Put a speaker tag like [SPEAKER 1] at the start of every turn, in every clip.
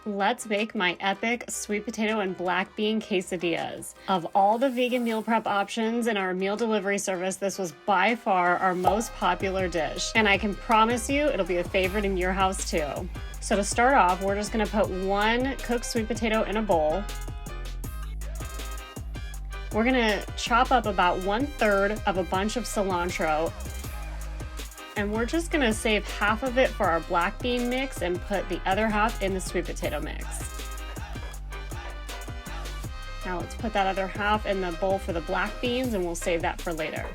[SPEAKER 1] Let's make my epic sweet potato and black bean quesadillas. Of all the vegan meal prep options in our meal delivery service, this was by far our most popular dish. And I can promise you it'll be a favorite in your house too. So to start off, we're just gonna put one cooked sweet potato in a bowl. We're gonna chop up about 1/3 of a bunch of cilantro. And we're just gonna save half of it for our black bean mix and put the other half in the sweet potato mix. Now let's put that other half in the bowl for the black beans and we'll save that for later.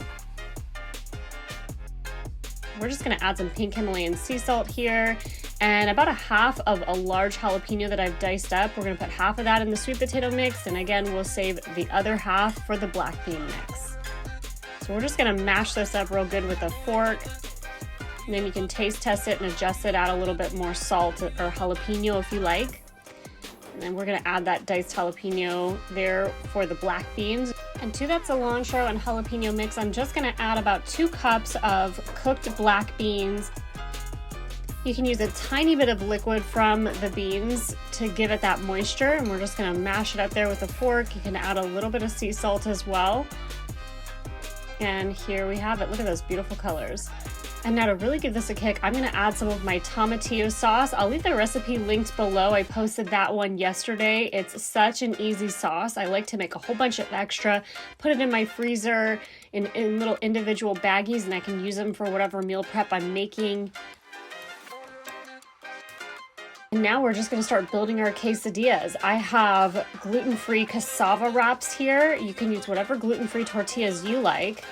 [SPEAKER 1] We're just gonna add some pink Himalayan sea salt here and about a half of a large jalapeno that I've diced up. We're gonna put half of that in the sweet potato mix, and again, we'll save the other half for the black bean mix. So we're just gonna mash this up real good with a fork. And then you can taste test it and adjust it, add a little bit more salt or jalapeno if you like. And then we're gonna add that diced jalapeno there for the black beans. And to that cilantro and jalapeno mix, I'm just gonna add about 2 cups of cooked black beans. You can use a tiny bit of liquid from the beans to give it that moisture, and we're just gonna mash it up there with a fork. You can add a little bit of sea salt as well. And here we have it. Look at those beautiful colors. And now to really give this a kick, I'm gonna add some of my tomatillo sauce. I'll leave the recipe linked below. I posted that one yesterday. It's such an easy sauce. I like to make a whole bunch of extra, put it in my freezer in little individual baggies, and I can use them for whatever meal prep I'm making. And now we're just gonna start building our quesadillas. I have gluten-free cassava wraps here. You can use whatever gluten-free tortillas you like.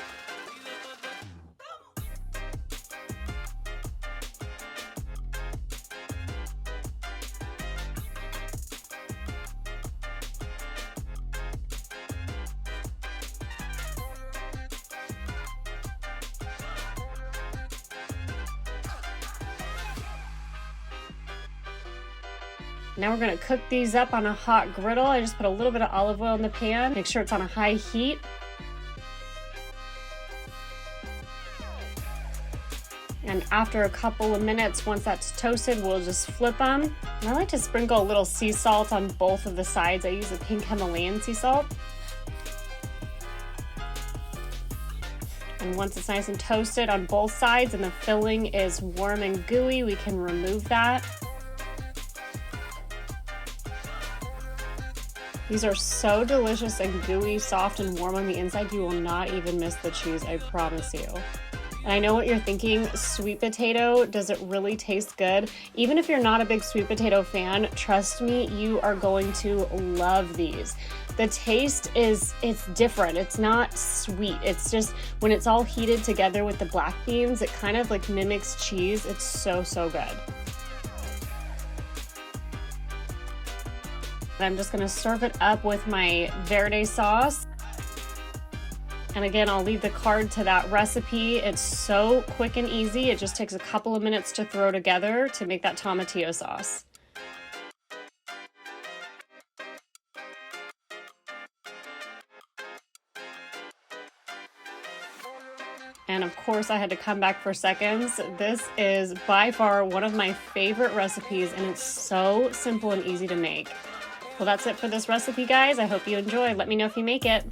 [SPEAKER 1] Now we're gonna cook these up on a hot griddle. I just put a little bit of olive oil in the pan. Make sure it's on a high heat. And after a couple of minutes, once that's toasted, we'll just flip them. And I like to sprinkle a little sea salt on both of the sides. I use the pink Himalayan sea salt. And once it's nice and toasted on both sides and the filling is warm and gooey, we can remove that. These are so delicious and gooey, soft and warm on the inside. You will not even miss the cheese, I promise you. And I know what you're thinking, sweet potato, does it really taste good? Even if you're not a big sweet potato fan, trust me, you are going to love these. The taste it's different. It's not sweet. It's just, when it's all heated together with the black beans, it kind of like mimics cheese. It's so, so good. I'm just gonna serve it up with my Verde sauce. And again, I'll leave the card to that recipe. It's so quick and easy. It just takes a couple of minutes to throw together to make that tomatillo sauce. And of course, I had to come back for seconds. This is by far one of my favorite recipes, and it's so simple and easy to make. Well, that's it for this recipe, guys. I hope you enjoyed. Let me know if you make it.